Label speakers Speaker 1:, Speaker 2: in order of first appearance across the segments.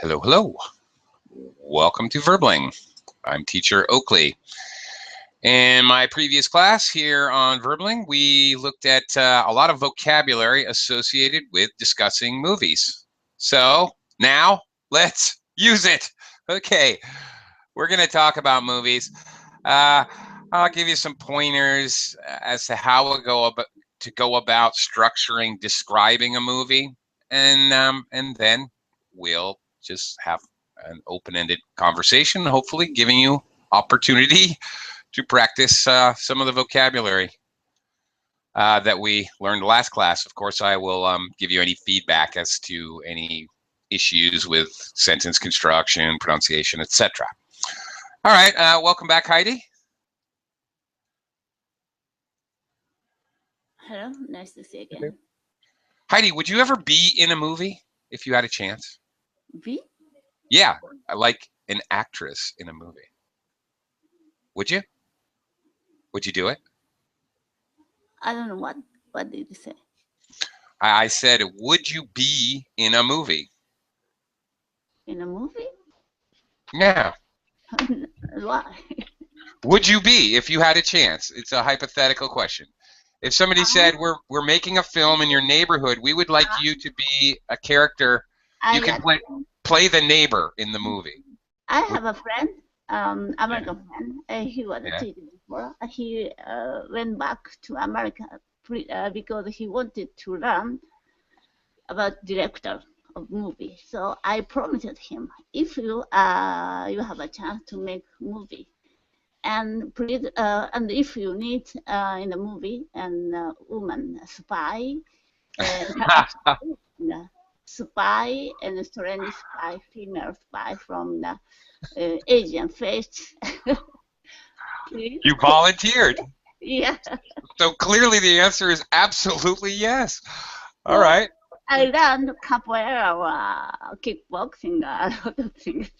Speaker 1: Hello, hello. Welcome to Verbling. I'm teacher Oakley. In my previous class here on Verbling, we looked at a lot of vocabulary associated with discussing movies. So now let's use it. Okay, we're going to talk about movies. I'll give you some pointers as to how to go about structuring, describing a movie, and then we'll just have an open-ended conversation, hopefully giving you opportunity to practice some of the vocabulary that we learned last class. Of course, I will give you any feedback as to any issues with sentence construction, pronunciation, etc. All right, welcome back, Heidi.
Speaker 2: Hello, nice to see you again.
Speaker 1: Heidi, would you ever be in a movie if you had a chance?
Speaker 2: Be?
Speaker 1: Yeah, like an actress in a movie. Would you? Would you do it?
Speaker 2: I don't know what did you say?
Speaker 1: I said, would you be in a movie?
Speaker 2: In a movie?
Speaker 1: Yeah.
Speaker 2: Why?
Speaker 1: Would you be if you had a chance? It's a hypothetical question. If somebody said we're making a film in your neighborhood, we would like you to be a character. You can play the neighbor in the movie.
Speaker 2: I have a friend, American friend. He was a teacher before. He went back to America because he wanted to learn about director of movie. So I promised him, if you have a chance to make movie, and please, and if you need in the movie and woman spy, spy and strange spy, female spy from the Asian face.
Speaker 1: You volunteered.
Speaker 2: Yeah.
Speaker 1: So clearly the answer is absolutely yes. All right.
Speaker 2: I learned capoeira, kickboxing, a lot of things.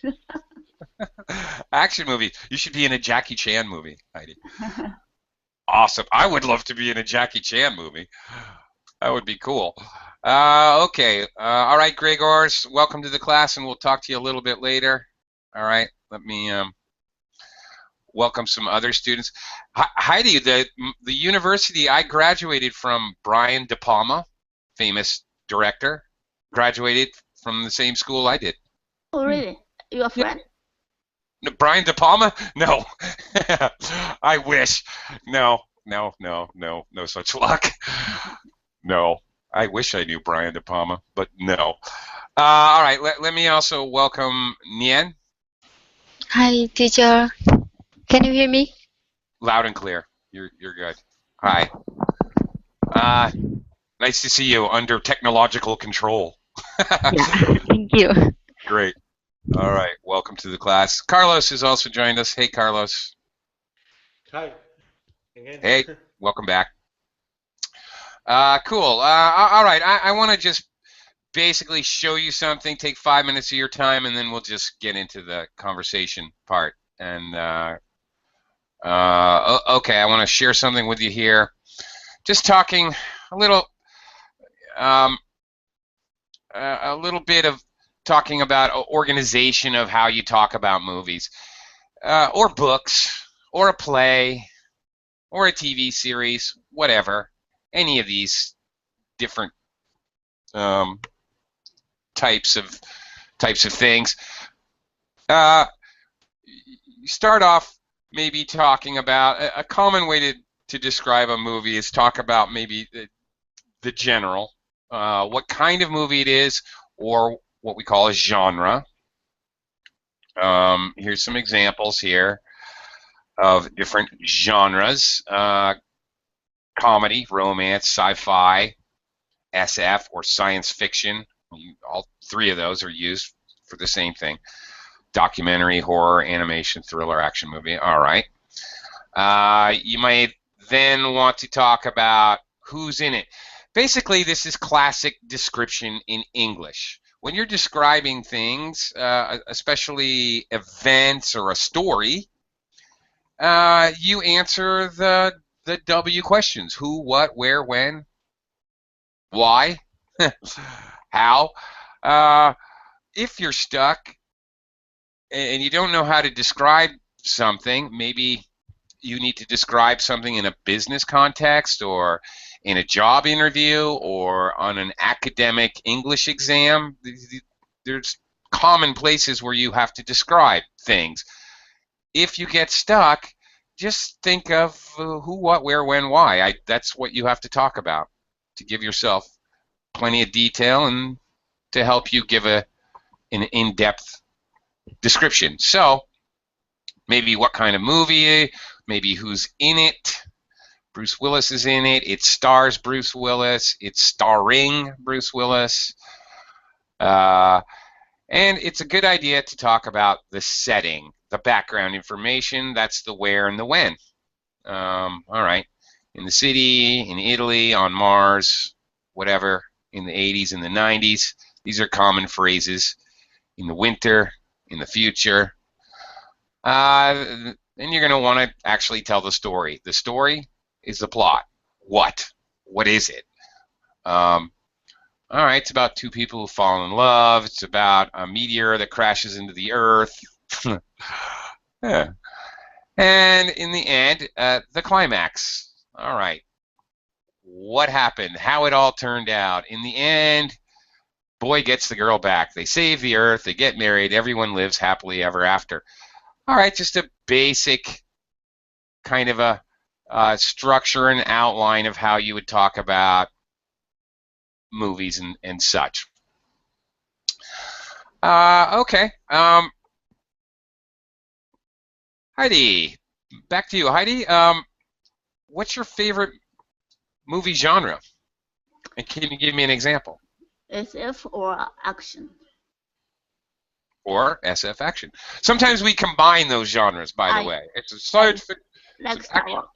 Speaker 1: Action movie. You should be in a Jackie Chan movie, Heidi. Awesome. I would love to be in a Jackie Chan movie. That would be cool. Okay. All right, Gregors, welcome to the class, and we'll talk to you a little bit later. All right. Let me welcome some other students. Heidi, the university I graduated from, Brian De Palma, famous director, graduated from the same school I did.
Speaker 2: Oh, really? You're a friend?
Speaker 1: No, Brian De Palma? No. I wish. No such luck. No. I wish I knew Brian De Palma, but no. All right, let me also welcome Nien.
Speaker 3: Hi, teacher. Can you hear me?
Speaker 1: Loud and clear. You're good. Hi. Nice to see you under technological control.
Speaker 3: Yeah, thank you.
Speaker 1: Great. All right, welcome to the class. Carlos has also joined us. Hey, Carlos.
Speaker 4: Hi. Again.
Speaker 1: Hey, welcome back. Cool. All right, I want to just basically show you something, take 5 minutes of your time, and then we'll just get into the conversation part. And okay, I want to share something with you here. Just talking a little bit of talking about organization of how you talk about movies, or books, or a play, or a TV series, whatever. Any of these different types of things. You start off maybe talking about a common way to describe a movie is talk about maybe the general, what kind of movie it is, or what we call a genre. Here's some examples here of different genres: comedy, romance, sci-fi, SF, or science fiction. All three of those are used for the same thing: documentary, horror, animation, thriller, action movie. All right. You might then want to talk about who's in it. Basically, this is classic description in English. When you're describing things, especially events or a story, you answer the W questions: who, what, where, when, why, how. if you're stuck and you don't know how to describe something, maybe you need to describe something in a business context or in a job interview or on an academic English exam. There's common places where you have to describe things. If you get stuck, just think of who, what, where, when, why. That's what you have to talk about to give yourself plenty of detail and to help you give an in-depth description. So maybe what kind of movie, maybe who's in it. Bruce Willis is in it. It stars Bruce Willis. It's starring Bruce Willis. And it's a good idea to talk about the setting, the background information. That's the where and the when. All right. In the city, in Italy, on Mars, whatever, in the 80s and the 90s. These are common phrases. In the winter, in the future. Then you're going to want to actually tell the story. The story is the plot. What? What is it? All right, it's about two people who fall in love. It's about a meteor that crashes into the Earth. Yeah. And in the end, the climax. All right. What happened? How it all turned out. In the end, boy gets the girl back. They save the Earth. They get married. Everyone lives happily ever after. All right, just a basic kind of a structure and outline of how you would talk about movies and such. Okay. Heidi, back to you. Heidi, what's your favorite movie genre? And can you give me an example?
Speaker 2: SF or action.
Speaker 1: Or SF action. Sometimes we combine those genres, by the way. It's a science fiction.
Speaker 2: Like Star Wars.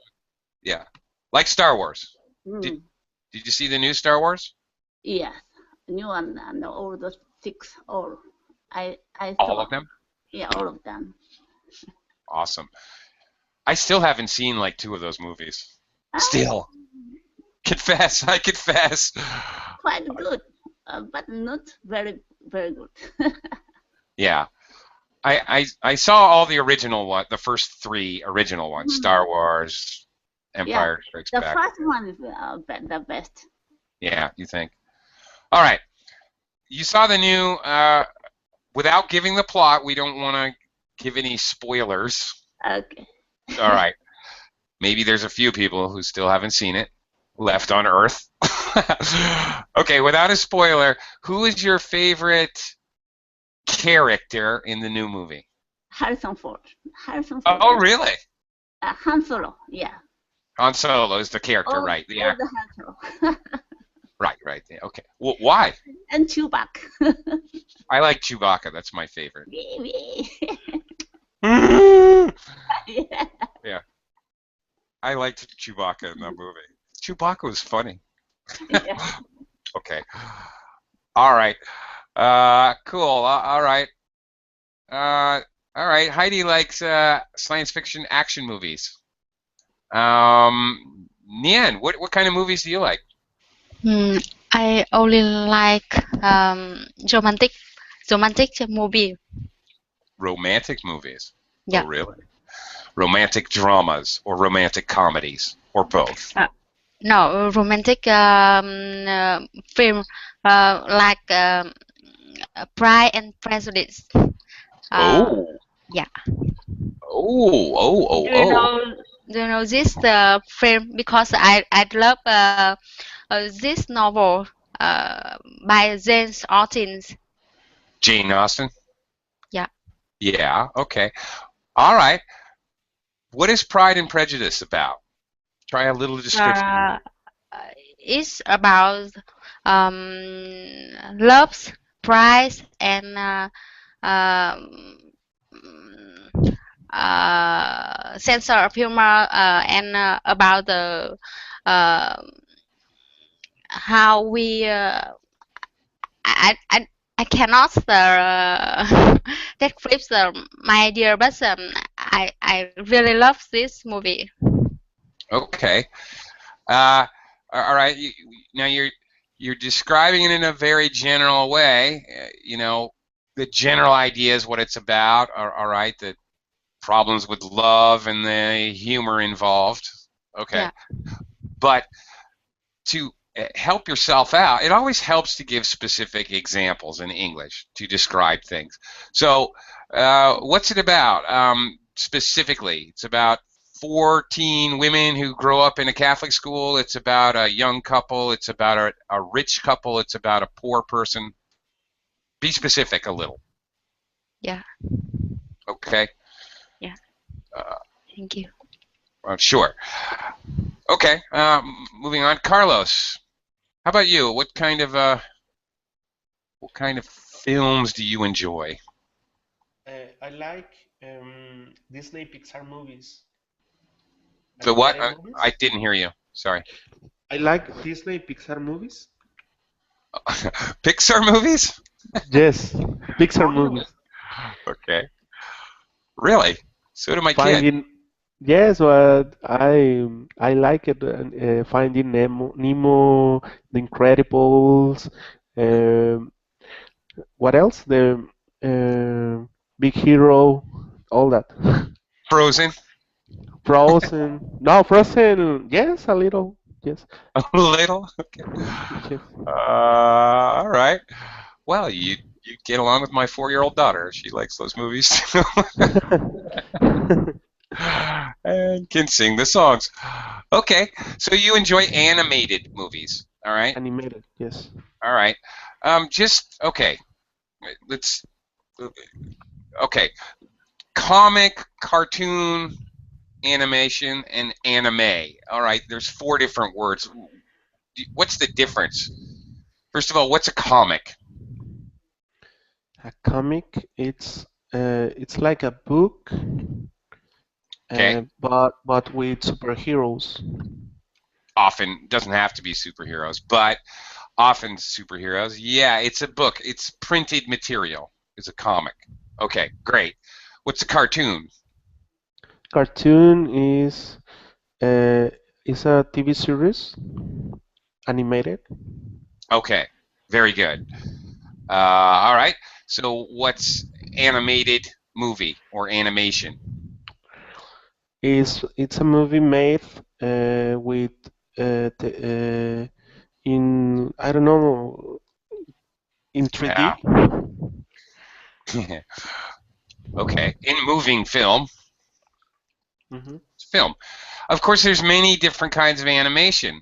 Speaker 1: Yeah, like Star Wars.
Speaker 2: Mm.
Speaker 1: Did you see the new Star Wars?
Speaker 2: Yes, new one and all the 6 all. I
Speaker 1: All
Speaker 2: saw.
Speaker 1: of them?
Speaker 2: Yeah, all of them.
Speaker 1: Awesome. I still haven't seen like 2 of those movies. Still. Confess, I confess.
Speaker 2: Quite good, but not very, very good.
Speaker 1: Yeah. I saw all the original one, the first 3 original ones, Star Wars, Empire Strikes
Speaker 2: The
Speaker 1: Back.
Speaker 2: first one is the best.
Speaker 1: Yeah, you think? All right. You saw the new, without giving the plot, we don't want to give any spoilers.
Speaker 2: Okay.
Speaker 1: All right. Maybe there's a few people who still haven't seen it left on Earth. Okay, without a spoiler, who is your favorite character in the new movie?
Speaker 2: Harrison Ford. Harrison Ford.
Speaker 1: Oh, really?
Speaker 2: Han Solo, yeah.
Speaker 1: Han Solo is the character, right? The actor.
Speaker 2: Han Solo.
Speaker 1: Right. Yeah, okay. Well, why?
Speaker 2: And Chewbacca.
Speaker 1: I like Chewbacca. That's my favorite. Yeah. I liked Chewbacca in that movie. Chewbacca was funny.
Speaker 2: Yeah.
Speaker 1: Okay. All right. Cool. All right. All right. Heidi likes science fiction action movies. Nian, what kind of movies do you like?
Speaker 3: I only like romantic movie.
Speaker 1: Romantic movies?
Speaker 3: Yeah.
Speaker 1: Oh, really? Romantic dramas or romantic comedies or both?
Speaker 3: No, romantic film like Pride and Prejudice.
Speaker 1: Oh.
Speaker 3: Yeah.
Speaker 1: Oh.
Speaker 3: Do you know this film? Because I love this novel by James Austen.
Speaker 1: Jane Austen?
Speaker 3: Yeah.
Speaker 1: Yeah, okay. All right. What is Pride and Prejudice about? Try a little description.
Speaker 3: It's about loves, pride, and sense of humor, and about the how we I cannot describe my idea, but I really love this movie.
Speaker 1: Okay. All right. Now you're describing it in a very general way. You know, the general idea is what it's about. All right, the problems with love and the humor involved. Okay,
Speaker 3: Yeah.
Speaker 1: but to help yourself out, it always helps to give specific examples in English to describe things. So, what's it about? Specifically, it's about 14 women who grow up in a Catholic school. It's about a young couple. It's about a rich couple. It's about a poor person. Be specific a little.
Speaker 3: Yeah.
Speaker 1: Okay.
Speaker 3: Yeah.
Speaker 1: Uh,
Speaker 3: Thank you.
Speaker 1: sure. Okay. Moving on. Carlos, how about you? What kind of films do you enjoy?
Speaker 4: I like Disney Pixar movies,
Speaker 1: The what?
Speaker 4: animated
Speaker 1: I
Speaker 4: movies.
Speaker 1: didn't hear you. Sorry.
Speaker 4: I like Disney Pixar movies.
Speaker 1: Pixar movies?
Speaker 4: Yes,
Speaker 1: Oh,
Speaker 4: Pixar
Speaker 1: really?
Speaker 4: movies.
Speaker 1: Okay. Really? So do my kids.
Speaker 4: Finding, yes, but I like it. Finding Nemo, The Incredibles. Um, what else? The Big Hero, all that.
Speaker 1: Frozen?
Speaker 4: Frozen. No, Frozen. Yes, a little. Yes,
Speaker 1: A little? Okay.
Speaker 4: yes.
Speaker 1: All right. Well, you get along with my 4-year-old daughter. She likes those movies too. And can sing the songs. Okay. So you enjoy animated movies. All right.
Speaker 4: Animated. Yes.
Speaker 1: All right. Just okay. Let's okay. Comic, cartoon, animation, and anime. All right, there's 4 different words. What's the difference? First of all, what's a comic?
Speaker 4: A comic. It's like a book,
Speaker 1: Okay,
Speaker 4: but with superheroes.
Speaker 1: often doesn't have to be superheroes, but often superheroes. Yeah, it's a book. It's printed material. It's a comic. Okay, great. What's a cartoon?
Speaker 4: Cartoon uh, is a TV series, animated.
Speaker 1: Okay, very good. All right. So what's animated movie or animation?
Speaker 4: It's a movie made with in I don't know in
Speaker 1: Yeah.
Speaker 4: 3D.
Speaker 1: Okay. In moving film,
Speaker 4: Hmm.
Speaker 1: it's film. Of course, there's many different kinds of animation.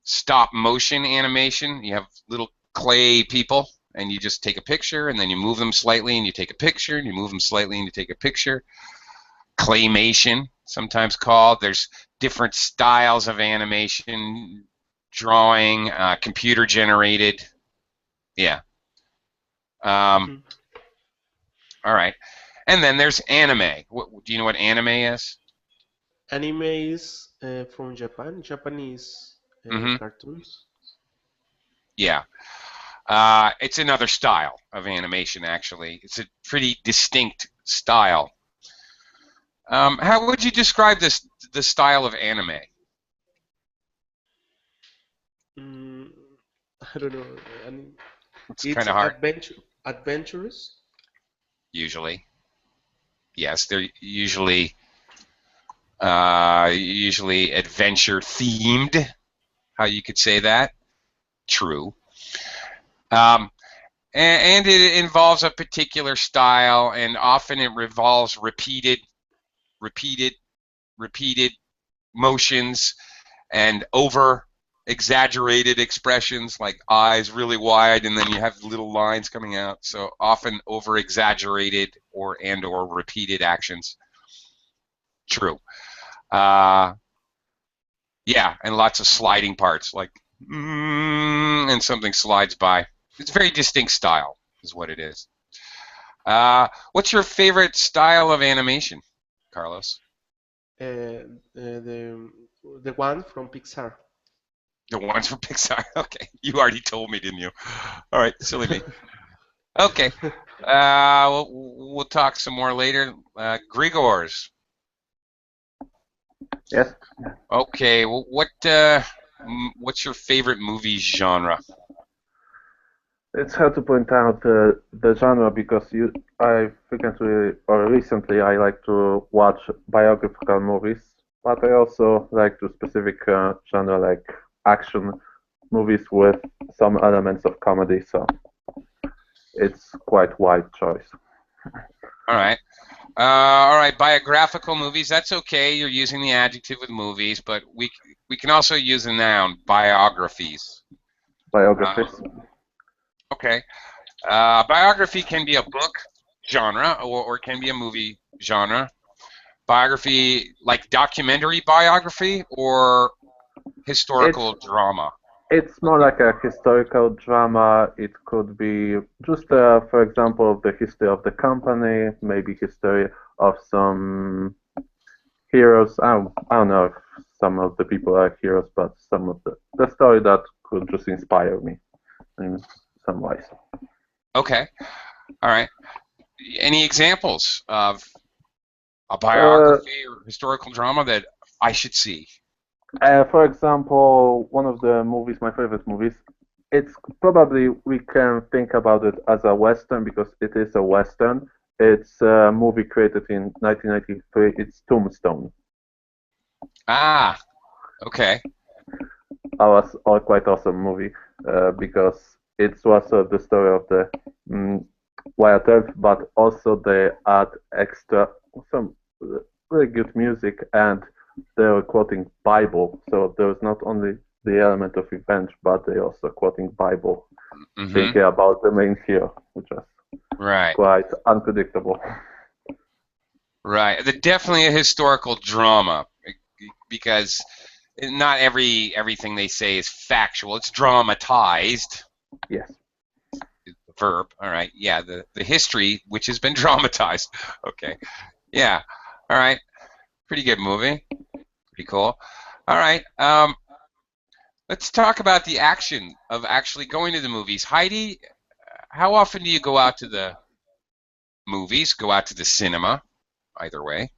Speaker 1: Stop motion animation. You have little clay people, and you just take a picture, and then you move them slightly, and you take a picture, and you move them slightly, and you take a picture. Claymation, sometimes called. There's different styles of animation, drawing, computer generated. Yeah. Um,
Speaker 4: Hmm.
Speaker 1: all right. And then there's anime. Do you know what anime is?
Speaker 4: Anime is from Japan, Japanese
Speaker 1: Mm-hmm.
Speaker 4: cartoons.
Speaker 1: Yeah. It's another style of animation, actually. It's a pretty distinct style. How would you describe the style of anime?
Speaker 4: Mm, I don't know.
Speaker 1: It's kind
Speaker 4: It's
Speaker 1: of hard.
Speaker 4: adventurous.
Speaker 1: Usually, yes, they're usually adventure themed. How you could say that? True. Um, and it involves a particular style, and often it revolves repeated, repeated motions and over exaggerated expressions like eyes really wide and then you have little lines coming out, so often over exaggerated or repeated actions. True. uh, yeah, and lots of sliding parts like and something slides by. It's a very distinct style is what it is. What's your favorite style of animation, Carlos?
Speaker 4: The one from Pixar.
Speaker 1: The ones from Pixar. Okay, you already told me, didn't you? All right, silly me. Okay. We'll talk some more later. Grigors.
Speaker 5: Yes.
Speaker 1: Okay. What's your favorite movie genre?
Speaker 4: It's hard to point out the genre because I frequently or recently I like to watch biographical movies, but I also like to specific genre like action movies with some elements of comedy. So it's quite wide choice.
Speaker 1: All right. All right, biographical movies, that's okay. You're using the adjective with movies, but we can also use the noun biographies.
Speaker 4: Biographies.
Speaker 1: Okay. Biography can be a book genre or it can be a movie genre. Biography, like documentary biography or historical
Speaker 4: It's
Speaker 1: drama.
Speaker 4: It's more like a historical drama. It could be just, for example, the history of the company, maybe history of some heroes. I don't know if some of the people are heroes, but some of the story that could just inspire me in some ways.
Speaker 1: Okay. All right. Any examples of a
Speaker 4: Uh,
Speaker 1: biography or historical drama that I should see?
Speaker 4: for example, one of the movies, my favorite movies, it's probably we can think about it as a Western because it is a Western. It's a movie created in 1993. It's Tombstone.
Speaker 1: Ah, okay.
Speaker 4: That was a quite awesome movie because it was the story of the Wyatt Earp, but also they add extra some really good music and they were quoting Bible. So there was not only the element of revenge, but they also quoting Bible, thinking about the main hero, which was
Speaker 1: Right.
Speaker 4: quite unpredictable.
Speaker 1: Right. Definitely a historical drama because not everything they say is factual. It's dramatized.
Speaker 4: Yes.
Speaker 1: The verb. All right. Yeah. The history which has been dramatized. Okay. Yeah. All right. Pretty good movie. Pretty cool. All right. Let's talk about the action of actually going to the movies. Heidi, how often do you go out to the movies? Go out to the cinema? Either way.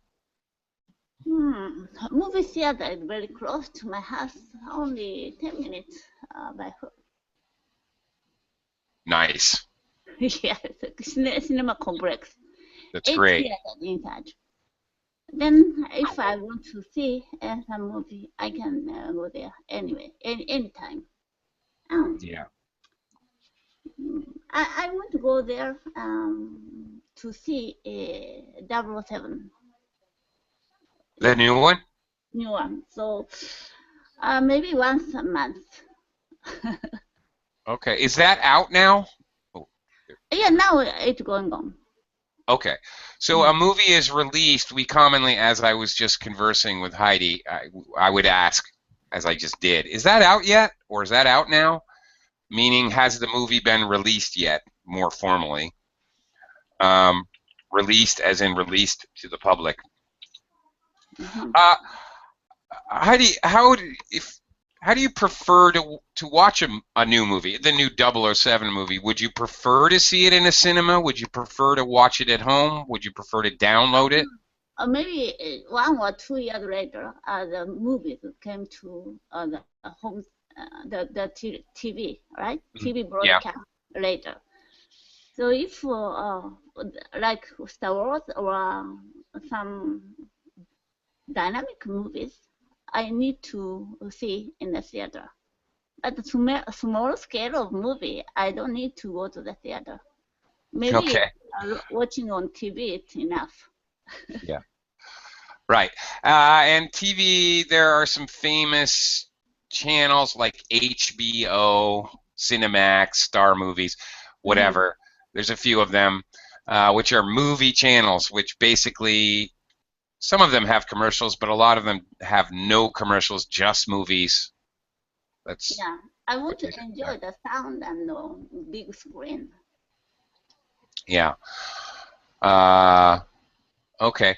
Speaker 2: Movie theater is very close to my house, only 10 minutes by foot.
Speaker 1: Nice.
Speaker 2: Yes, cinema complex.
Speaker 1: That's
Speaker 2: 8
Speaker 1: great.
Speaker 2: theaters inside. Then, if I want to see some movie, I can go there anyway, anytime.
Speaker 1: Yeah.
Speaker 2: I want to go there to see 007,
Speaker 1: The new one?
Speaker 2: new one. So maybe once a month.
Speaker 1: Okay. Is that out now? Oh,
Speaker 2: Yeah, now it's going on.
Speaker 1: okay. So a movie is released. We commonly, as I was just conversing with Heidi, I would ask, as I just did, is that out yet? Or is that out now? Meaning, has the movie been released yet, more formally? Released as in released to the public. Heidi, how do you prefer to watch a new movie, the new 007 movie? Would you prefer to see it in a cinema? Would you prefer to watch it at home? Would you prefer to download it?
Speaker 2: Maybe 1 or 2 years later, the movies came to the home, the TV, right? TV
Speaker 1: Yeah.
Speaker 2: broadcast later. So if like Star Wars or some dynamic movies, I need to see in the theater. At the small scale of movie, I don't need to go to the theater. Maybe
Speaker 1: Okay.
Speaker 2: watching on TV is enough.
Speaker 1: Yeah. Right. And TV, there are some famous channels like HBO, Cinemax, Star Movies, whatever. There's a few of them, which are movie channels, which basically some of them have commercials, but a lot of them have no commercials, just movies. That's
Speaker 2: Yeah, I want
Speaker 1: what
Speaker 2: to
Speaker 1: they do
Speaker 2: enjoy
Speaker 1: there.
Speaker 2: the sound and the big screen.
Speaker 1: Yeah. Okay.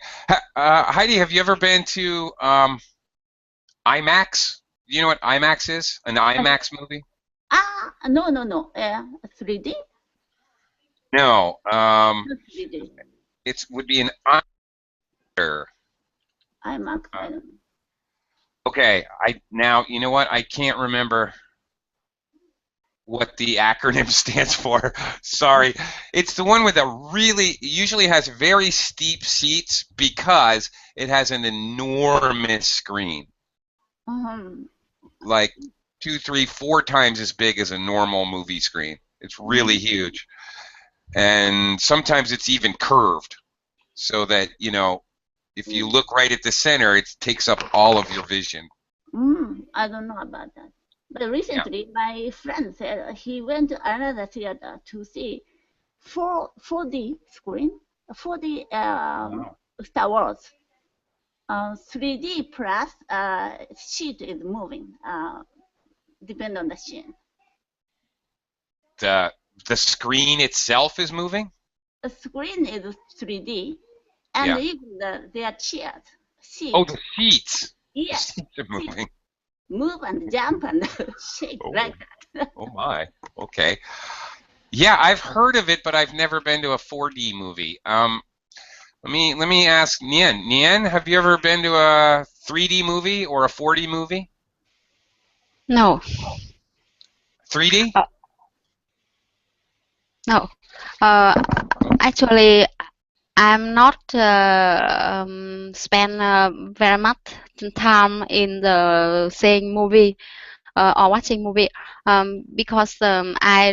Speaker 1: Heidi, have you ever been to IMAX? Do you know what IMAX is? An IMAX movie?
Speaker 2: No. 3D?
Speaker 1: No.
Speaker 2: Not 3D.
Speaker 1: It would be an IMAX.
Speaker 2: IMAX,
Speaker 1: Uh,
Speaker 2: I don't know.
Speaker 1: okay. Now you know what? I can't remember what the acronym stands for. Sorry. It's the one with a really, usually has very steep seats because it has an enormous screen. Like 2, 3, 4 times as big as a normal movie screen. It's really huge. And sometimes it's even curved so that, you know, if you look right at the center, it takes up all of your vision.
Speaker 2: I don't know about that. But recently, my friend said he went to another theater to see 4D screen, 4D Star Wars. 3D plus sheet is moving, depend on the scene.
Speaker 1: The screen itself is moving?
Speaker 2: The screen is 3D, and even their chairs, seats.
Speaker 1: Oh, the seats.
Speaker 2: Yes.
Speaker 1: The seats are moving.
Speaker 2: Move and jump and shake like that.
Speaker 1: Oh my. Okay. Yeah, I've heard of it, but I've never been to a 4D movie. Let me ask Nien. Nien, have you ever been to a 3D movie or a 4D movie?
Speaker 3: No.
Speaker 1: 3D?
Speaker 3: No. Actually, I'm not spend very much time in the seeing movie or watching movie because I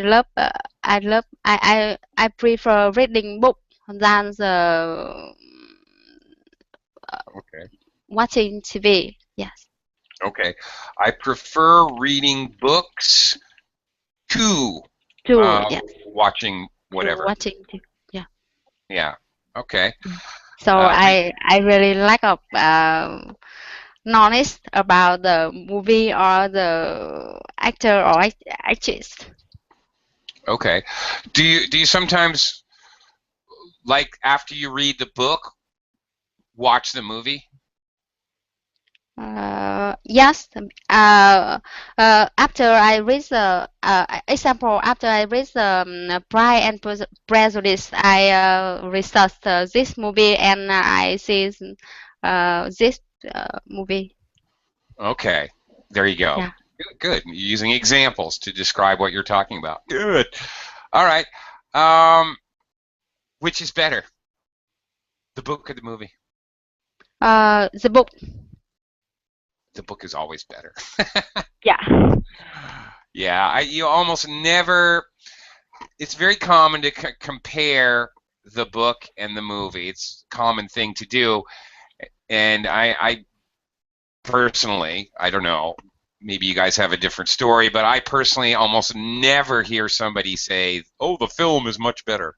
Speaker 3: prefer reading book than the watching TV. Yes.
Speaker 1: Okay. I prefer reading books to
Speaker 3: yes.
Speaker 1: watching whatever.
Speaker 3: Watching TV. Yeah.
Speaker 1: Yeah. Okay.
Speaker 3: So I really like knowledge about the movie or the actor or actress.
Speaker 1: Okay. Do you sometimes, like, after you read the book, watch the movie?
Speaker 3: Yes. After I read the example, after I read the Pride and Prejudice, I researched this movie and I see this movie.
Speaker 1: Okay. There you go.
Speaker 3: Yeah.
Speaker 1: Good. You're using examples to describe what you're talking about. Good. All right. Which is better, the book or the movie?
Speaker 3: The book.
Speaker 1: The book is always better.
Speaker 3: Yeah.
Speaker 1: Yeah. You almost never. It's very common to compare the book and the movie. It's a common thing to do, and I personally, I don't know. Maybe you guys have a different story, but I personally almost never hear somebody say, "Oh, the film is much better."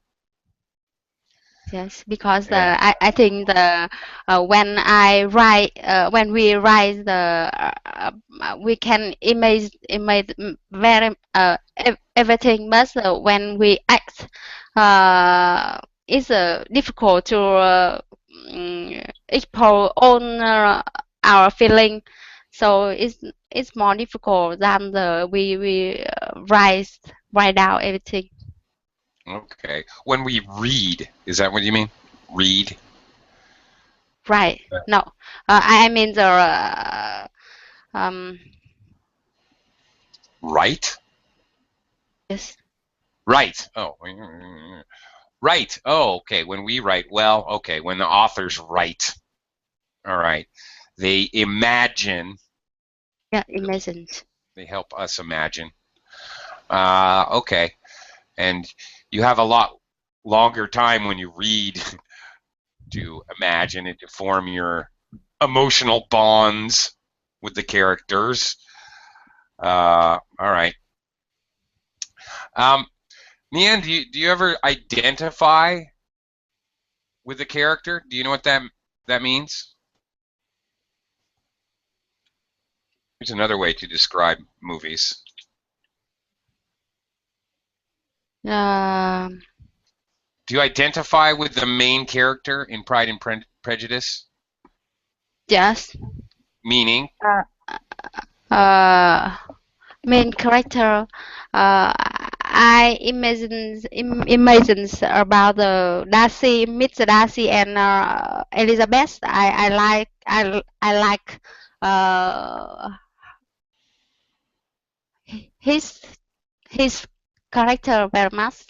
Speaker 3: Yes, because I think when we write we can image very everything, but when we act, it's difficult to explore on our feeling. So it's more difficult than we write down everything.
Speaker 1: Okay. When we read, is that what you mean? Read?
Speaker 3: Right. No. I mean the
Speaker 1: Right?
Speaker 3: yes.
Speaker 1: Right. Oh. Right. Oh, okay. When we write, well, okay. When the authors write, all right. They imagine.
Speaker 3: Yeah, imagine.
Speaker 1: They help us imagine. Okay. And you have a lot longer time when you read to imagine and to form your emotional bonds with the characters. All right. Nian, do you ever identify with the character? Do you know what that means? Here's another way to describe movies.
Speaker 3: Um,
Speaker 1: Do you identify with the main character in Pride and Prejudice?
Speaker 3: yes.
Speaker 1: Meaning?
Speaker 3: Main character. I imagines about the Darcy, Mr. Darcy and Elizabeth. I like his his character very much.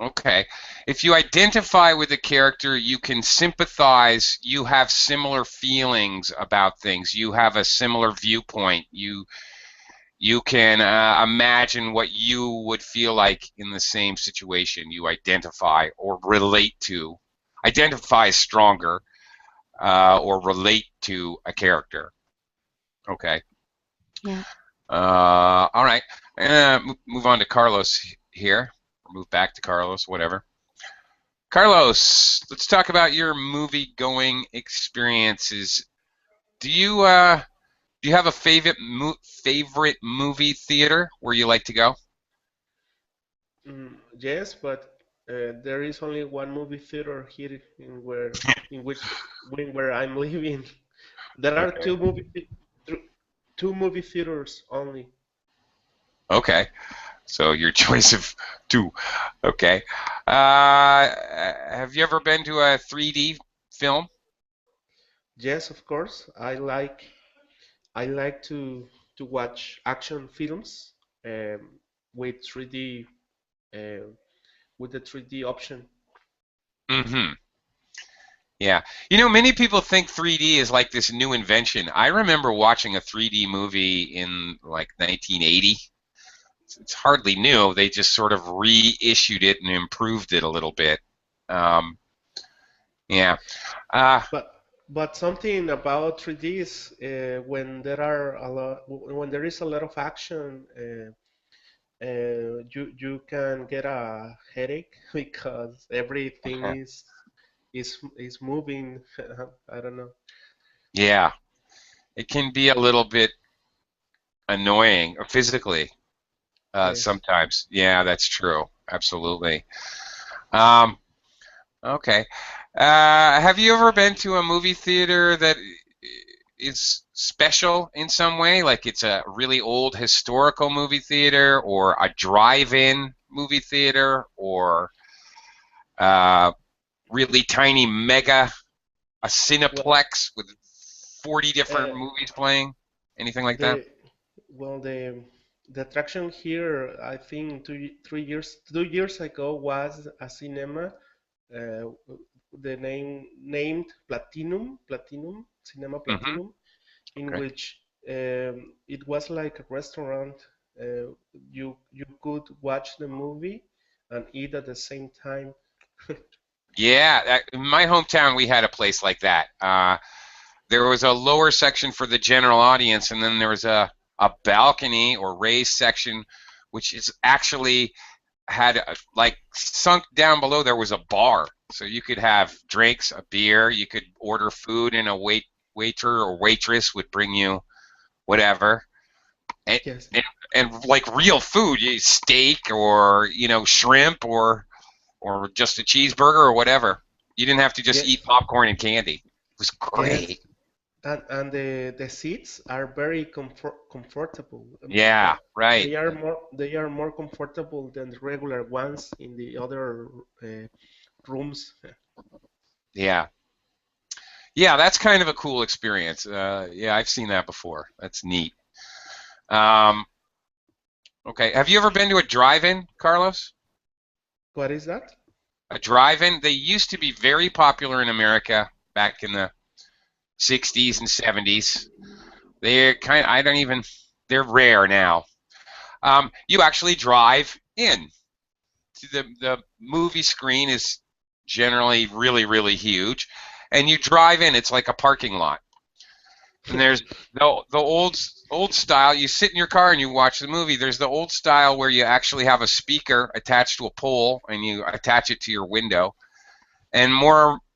Speaker 1: Okay. If you identify with a character, you can sympathize. You have similar feelings about things. You have a similar viewpoint. You can imagine what you would feel like in the same situation. You identify or relate to. Identify is stronger, or relate to a character. Okay.
Speaker 3: Yeah.
Speaker 1: All right. Move on to Carlos here. Or move back to Carlos, whatever. Carlos, let's talk about your movie-going experiences. Do you have a favorite movie theater where you like to go?
Speaker 5: Yes, but there is only one movie theater here in which where I'm living. There are
Speaker 1: Okay.
Speaker 5: two movie theaters only.
Speaker 1: Okay. So your choice of two. Okay. Have you ever been to a 3D film?
Speaker 5: Yes, of course. I like to watch action films with 3D uh, with the 3D option.
Speaker 1: Mm-hmm. Yeah. You know, many people think 3D is like this new invention. I remember watching a 3D movie in like 1980. It's hardly new. They just sort of reissued it and improved it a little bit. Um, yeah. Uh,
Speaker 5: But something about 3D is when there is a lot of action, you can get a headache because everything is moving. I don't know.
Speaker 1: yeah. It can be a little bit annoying physically
Speaker 5: Yes.
Speaker 1: sometimes. Yeah, that's true. Absolutely. Um, okay. Have you ever been to a movie theater that is special in some way? Like it's a really old historical movie theater, or a drive-in movie theater, or uh, really tiny mega, a
Speaker 5: Well,
Speaker 1: Cineplex with 40 different
Speaker 5: uh,
Speaker 1: movies playing? Anything like that?
Speaker 5: the well the attraction here, I think 2 years ago was a cinema. Uh, the name named Platinum Cinema
Speaker 1: Mm-hmm.
Speaker 5: Platinum, in
Speaker 1: Okay.
Speaker 5: which it was like a restaurant. You could watch the movie and eat at the same time.
Speaker 1: Yeah, in my hometown we had a place like that. There was a lower section for the general audience, and then there was a balcony or raised section, which is actually had like sunk down below. There was a bar, so you could have drinks, a beer. You could order food, and a waiter or waitress would bring you whatever, and
Speaker 5: Yes,
Speaker 1: and, and like real food, steak or shrimp or just a cheeseburger or whatever. You didn't have to just eat
Speaker 5: yes,
Speaker 1: popcorn and candy. It was
Speaker 5: yes.
Speaker 1: great.
Speaker 5: And the seats are very comfortable.
Speaker 1: Yeah, right.
Speaker 5: They are more comfortable than the regular ones in the other rooms.
Speaker 1: Yeah. Yeah, that's kind of a cool experience. Yeah, I've seen that before. That's neat. Um, okay. Have you ever been to a drive-in, Carlos?
Speaker 5: What is that?
Speaker 1: A drive-in? They used to be very popular in America back in the 60s and 70s. I don't even, they're rare now. You actually drive in. The movie screen is generally really, really huge, and you drive in. It's like a parking lot. And there's the old style. You sit in your car and you watch the movie. There's the old style where you actually have a speaker attached to a pole and you attach it to your window. And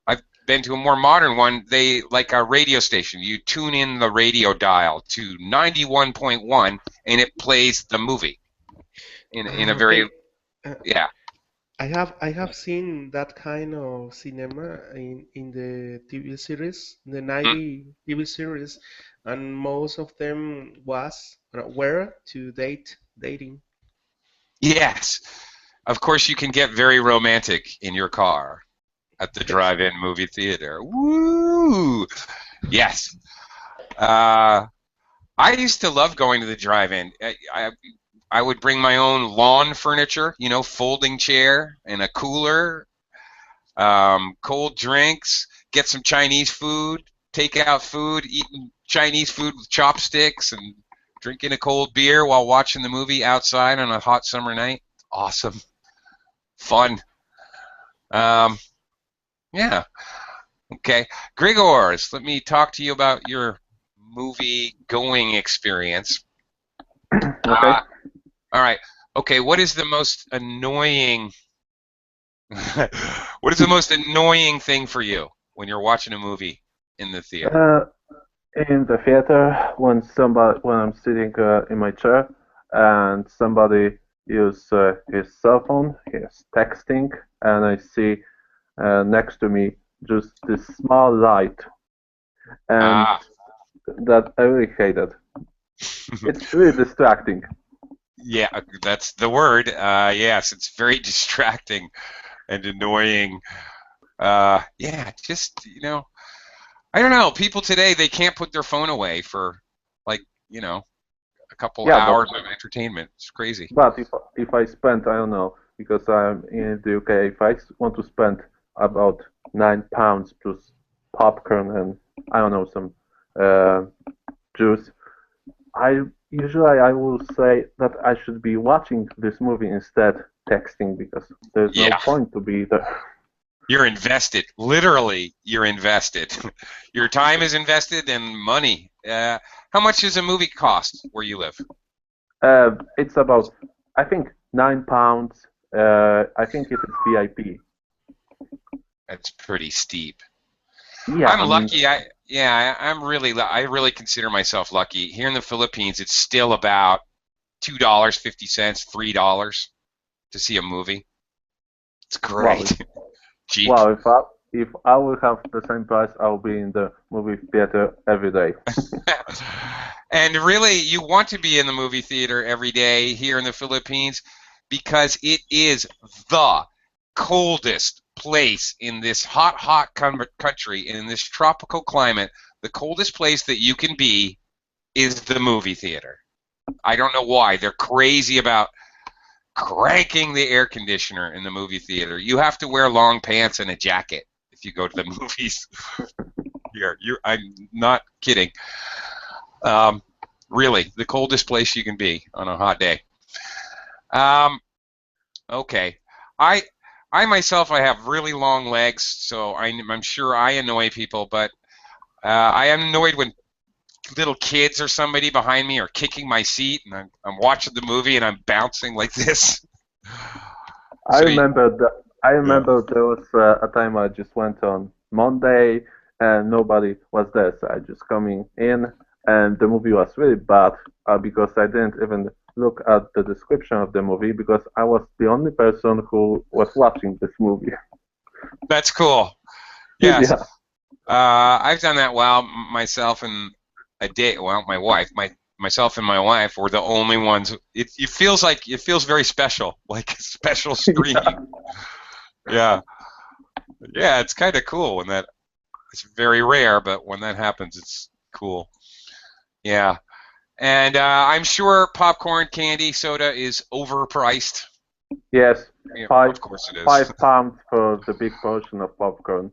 Speaker 1: I've been to a more modern one. They like a radio station. You tune in the radio dial to 91.1, and it plays the movie in a very,
Speaker 5: Okay. Uh,
Speaker 1: yeah.
Speaker 5: I have seen that kind of cinema in the TV series, the
Speaker 1: Mm,
Speaker 5: 90 TV series, and most of them were to dating.
Speaker 1: yes. Of course, you can get very romantic in your car at the
Speaker 5: Yes.
Speaker 1: drive-in movie theater. Woo! Yes. Uh, I used to love going to the drive-in. I would bring my own lawn furniture, you know, folding chair and a cooler, cold drinks, get some Chinese food, take out food, eating Chinese food with chopsticks and drinking a cold beer while watching the movie outside on a hot summer night. Awesome. Fun. Yeah. Okay. Grigors, let me talk to you about your movie going experience.
Speaker 4: Okay.
Speaker 1: All right. Okay, what is the most annoying what is the most annoying thing for you when you're watching a movie in the theater?
Speaker 4: In the theater, when I'm sitting in my chair and somebody use his cell phone, he's texting, and I see next to me just this small light, and
Speaker 1: Ah.
Speaker 4: that I really hate it. It's really distracting.
Speaker 1: Yeah, that's the word. Yes, it's very distracting and annoying. Yeah, just, you know, I don't know. People today, they can't put their phone away for, like, you know, a couple
Speaker 4: Yeah, but
Speaker 1: hours of entertainment. It's crazy.
Speaker 4: if I spend, I don't know, because I'm in the UK, if I want to spend about £9 plus popcorn and I don't know some uh, juice, I I will say that I should be watching this movie instead texting because there's no
Speaker 1: Yeah,
Speaker 4: point to be there.
Speaker 1: you're invested. Literally, you're invested. Your time is invested and money. How much does a movie cost where you live?
Speaker 4: It's about I think £9. I think it is VIP.
Speaker 1: That's pretty steep.
Speaker 4: Yeah,
Speaker 1: I'm
Speaker 4: I mean,
Speaker 1: lucky. I really consider myself lucky. Here in the Philippines, it's still about $2.50, $3 to see a movie. It's
Speaker 4: well,
Speaker 1: great. Cheap.
Speaker 4: well, if I will have the same price, I'll be in the movie theater every day.
Speaker 1: And really, you want to be in the movie theater every day here in the Philippines because it is the coldest place in this hot, hot country, in this tropical climate. The coldest place that you can be is the movie theater. I don't know why. They're crazy about cranking the air conditioner in the movie theater. You have to wear long pants and a jacket if you go to the movies. I'm not kidding. Really, the coldest place you can be on a hot day. Okay, I I myself I have really long legs, so I'm sure I annoy people, but I am annoyed when little kids or somebody behind me are kicking my seat, and I'm watching the movie and I'm bouncing like this.
Speaker 4: I
Speaker 1: So
Speaker 4: remember that. I
Speaker 1: yeah.
Speaker 4: remember there was a time I just went on Monday and nobody was there, so I just coming in and the movie was really bad because I didn't even look at the description of the movie because I was the only person who was watching this movie.
Speaker 1: That's cool. Yes.
Speaker 4: Yeah,
Speaker 1: I've done that while myself and a date. Well, myself and my wife were the only ones. It feels like it feels very special, like a special screening. Yeah, yeah. It's kind of cool when that. It's very rare, but when that happens, it's cool. Yeah, and I'm sure popcorn, candy, soda is overpriced.
Speaker 4: yes,
Speaker 1: Yeah,
Speaker 4: five
Speaker 1: of course it is.
Speaker 4: £5 for the big portion of popcorn.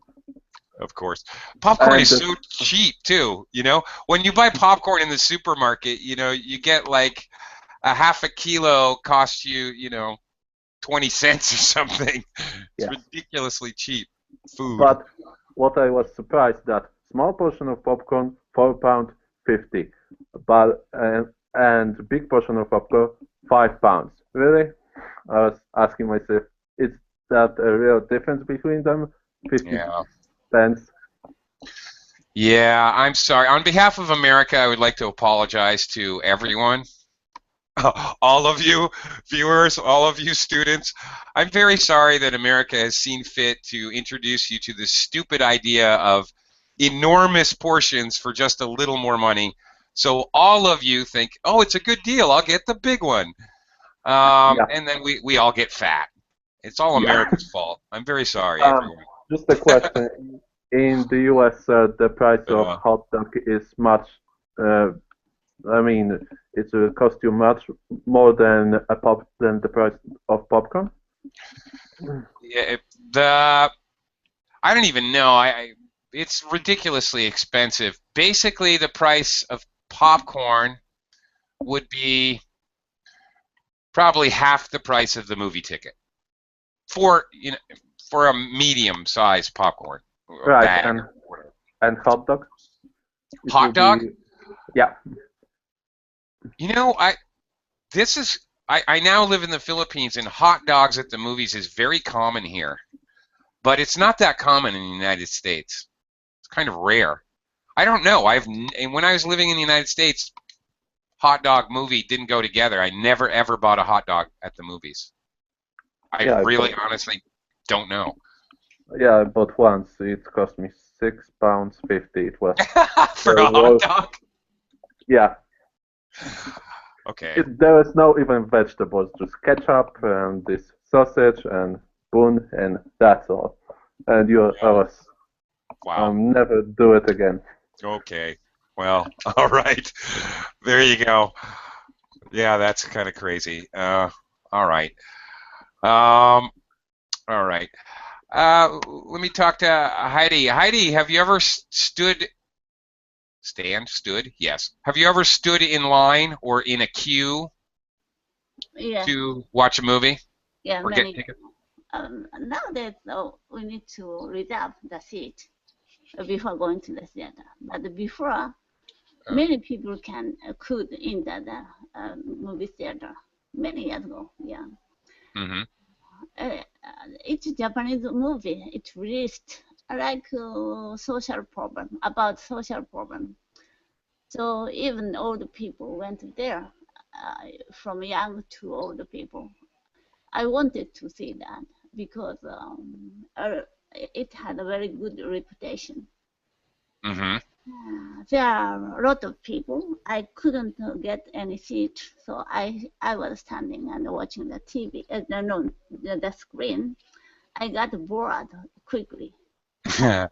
Speaker 1: Of course. Popcorn
Speaker 4: And
Speaker 1: is so cheap too, you know? When you buy popcorn in the supermarket, you know, you get like a half a kilo costs you, 20 cents or something. It's
Speaker 4: yes,
Speaker 1: ridiculously cheap food.
Speaker 4: but what I was surprised that small portion of popcorn £4.50, but and big portion of popcorn £5. Really? I was asking myself, is that a real difference between them? 50
Speaker 1: Yeah.
Speaker 4: pence?
Speaker 1: Yeah, I'm sorry. On behalf of America, I would like to apologize to everyone. All of you viewers, all of you students, I'm very sorry that America has seen fit to introduce you to this stupid idea of enormous portions for just a little more money. So all of you think, oh, it's a good deal, I'll get the big one.
Speaker 4: Yeah,
Speaker 1: And then we all get fat. It's all
Speaker 4: yeah.
Speaker 1: America's fault. I'm very sorry,
Speaker 4: Um,
Speaker 1: everyone.
Speaker 4: just a question. In the US, the price of
Speaker 1: Uh,
Speaker 4: hot dog is much. Uh, I mean, it will cost you much more than the price of popcorn.
Speaker 1: Yeah, I don't even know. It's ridiculously expensive. Basically, the price of popcorn would be probably half the price of the movie ticket for for a medium-sized popcorn
Speaker 4: Right,
Speaker 1: bag.
Speaker 4: and hot dog.
Speaker 1: Hot dog?
Speaker 4: Yeah.
Speaker 1: You know, I now live in the Philippines, and hot dogs at the movies is very common here, but it's not that common in the United States. It's kind of rare. I don't know. And when I was living in the United States, hot dog movie didn't go together. I never ever bought a hot dog at the movies. I really honestly don't know.
Speaker 4: Yeah, I bought once. It cost me £6.50. It was
Speaker 1: for a hot dog.
Speaker 4: Yeah.
Speaker 1: Okay.
Speaker 4: There was no even vegetables, just ketchup and this sausage and bun, and that's all. And
Speaker 1: Wow.
Speaker 4: never do it again.
Speaker 1: Okay. Well, all right. There you go. Yeah, that's kind of crazy. All right. All right. Let me talk to Heidi. Heidi, have you ever stood? Yes. Have you ever stood in line or in a queue to watch a movie?
Speaker 2: Yeah,
Speaker 1: or
Speaker 2: many.
Speaker 1: Get tickets?
Speaker 2: Nowadays, we need to reserve the seat before going to the theater. But before, many people could enter the movie theater many years ago. Yeah.
Speaker 1: Mm-hmm.
Speaker 2: It's a Japanese movie. It released like social problem about social problem. So even old people went there, from young to old people. I wanted to see that because it had a very good reputation.
Speaker 1: Mm-hmm.
Speaker 2: There are a lot of people. I couldn't get any seat, so I was standing and watching the TV. The screen. I got bored quickly. I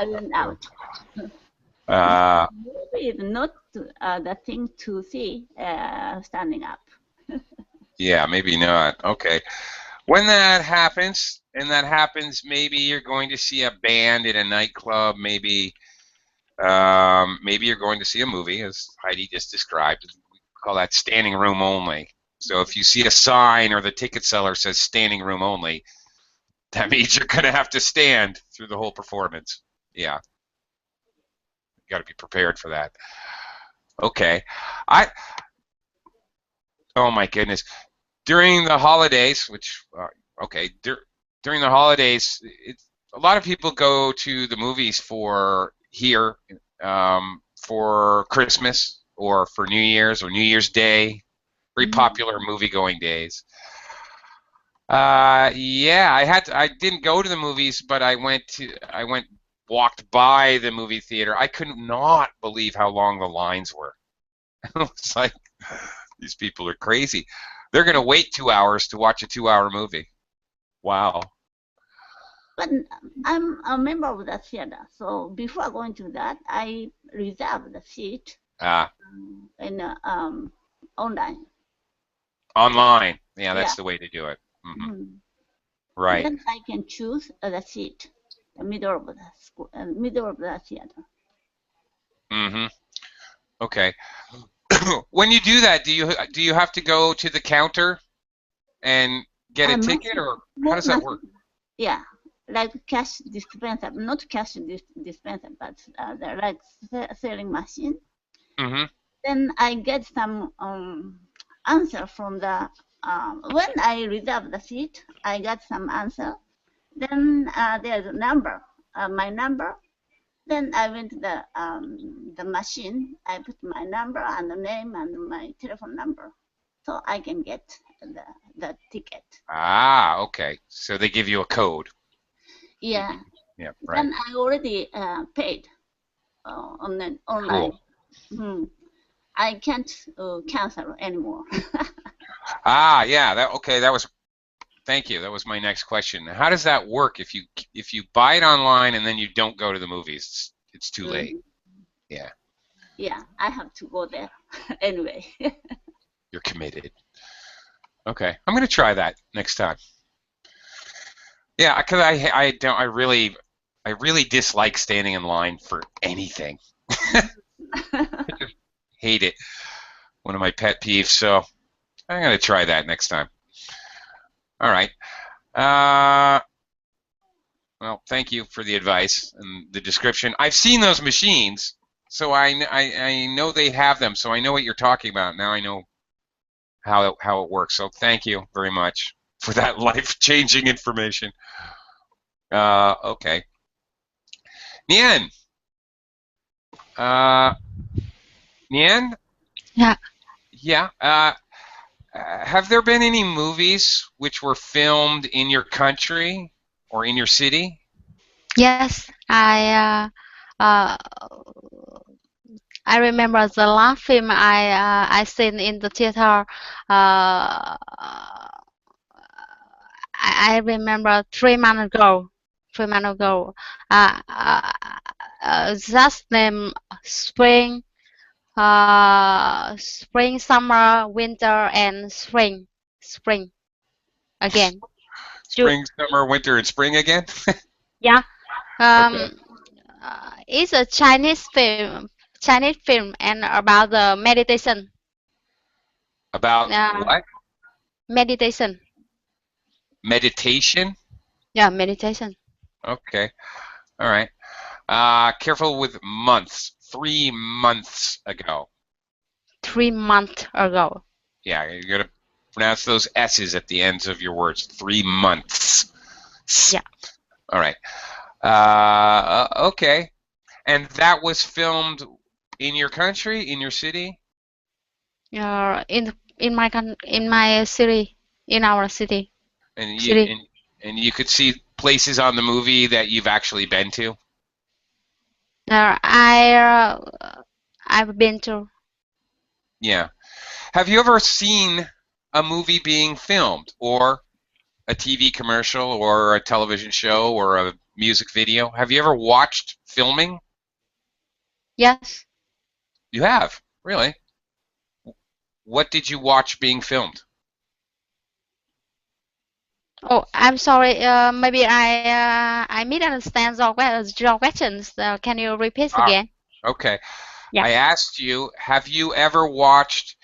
Speaker 2: went out. It's not the thing to see standing up.
Speaker 1: Yeah, maybe not. Okay. When that happens, maybe you're going to see a band in a nightclub. Maybe you're going to see a movie, as Heidi just described. We call that standing room only. So if you see a sign or the ticket seller says standing room only, that means you're going to have to stand through the whole performance. Yeah. You got to be prepared for that. Okay. Oh my goodness. During the holidays, during the holidays, a lot of people go to the movies for Christmas or for New Year's or New Year's Day. Very popular movie-going days. Yeah, I didn't go to the movies, but I walked by the movie theater. I could not believe how long the lines were. It's like, these people are crazy. They're going to wait 2 hours to watch a 2-hour movie. Wow.
Speaker 2: But I'm a member of the theater, so before going to that, I reserve the seat in online.
Speaker 1: Online. Yeah, that's the way to do it. Mm-hmm. Right.
Speaker 2: Then I can choose the seat, the middle of the theater.
Speaker 1: Mm-hmm. Okay. When you do that, do you have to go to the counter and get a ticket, or how does that work?
Speaker 2: Yeah, like cash dispenser, not cash dispenser, but the like selling machine.
Speaker 1: Mm-hmm.
Speaker 2: Then I get some answer from the when I reserve the seat, I got some answer. Then there's a number, my number. Then I went to the machine. I put my number and the name and my telephone number, so I can get the ticket.
Speaker 1: Ah, okay. So they give you a code.
Speaker 2: Yeah.
Speaker 1: Yeah, right.
Speaker 2: And I already paid online.
Speaker 1: Cool.
Speaker 2: I can't cancel anymore.
Speaker 1: Yeah. Thank you. That was my next question. How does that work if you buy it online and then you don't go to the movies? It's too late. Yeah.
Speaker 2: Yeah, I have to go there anyway.
Speaker 1: You're committed. Okay, I'm gonna try that next time. Yeah, because I really dislike standing in line for anything. Hate it. One of my pet peeves. So I'm gonna try that next time. All right. Well, thank you for the advice and the description. I've seen those machines, so I know they have them, so I know what you're talking about. Now I know how it works. So thank you very much for that life-changing information. Okay. Nien. Uh, Nien?
Speaker 3: Yeah.
Speaker 1: Yeah. Have there been any movies which were filmed in your country or in your city?
Speaker 3: Yes, I remember the last film I seen in the theater. I remember 3 months ago. 3 months ago. Uh, uh, that's name spring. Spring, summer, winter, and spring. Spring again.
Speaker 1: Spring, summer, winter, and spring again?
Speaker 3: Yeah.
Speaker 1: Okay.
Speaker 3: It's a Chinese film. Chinese film and about the meditation.
Speaker 1: About
Speaker 3: Uh,
Speaker 1: what?
Speaker 3: meditation.
Speaker 1: Meditation?
Speaker 3: Yeah, meditation.
Speaker 1: Okay. All right. Careful with months. 3 months ago.
Speaker 3: 3 months ago.
Speaker 1: Yeah, you gotta pronounce those S's at the ends of your words. 3 months.
Speaker 3: Yeah.
Speaker 1: All right. Okay. And that was filmed in your country, in your city?
Speaker 3: In my city, in our city.
Speaker 1: And you
Speaker 3: City.
Speaker 1: and you could see places on the movie that you've actually been to?
Speaker 3: Uh, I I've been to.
Speaker 1: Yeah. Have you ever seen a movie being filmed or a TV commercial or a television show or a music video? Have you ever watched filming?
Speaker 3: Yes.
Speaker 1: You have? Really? What did you watch being filmed?
Speaker 3: Oh, I'm sorry. Maybe I misunderstand your questions. Can you repeat
Speaker 1: Ah,
Speaker 3: again?
Speaker 1: okay.
Speaker 3: Yeah.
Speaker 1: I asked you, have you ever watched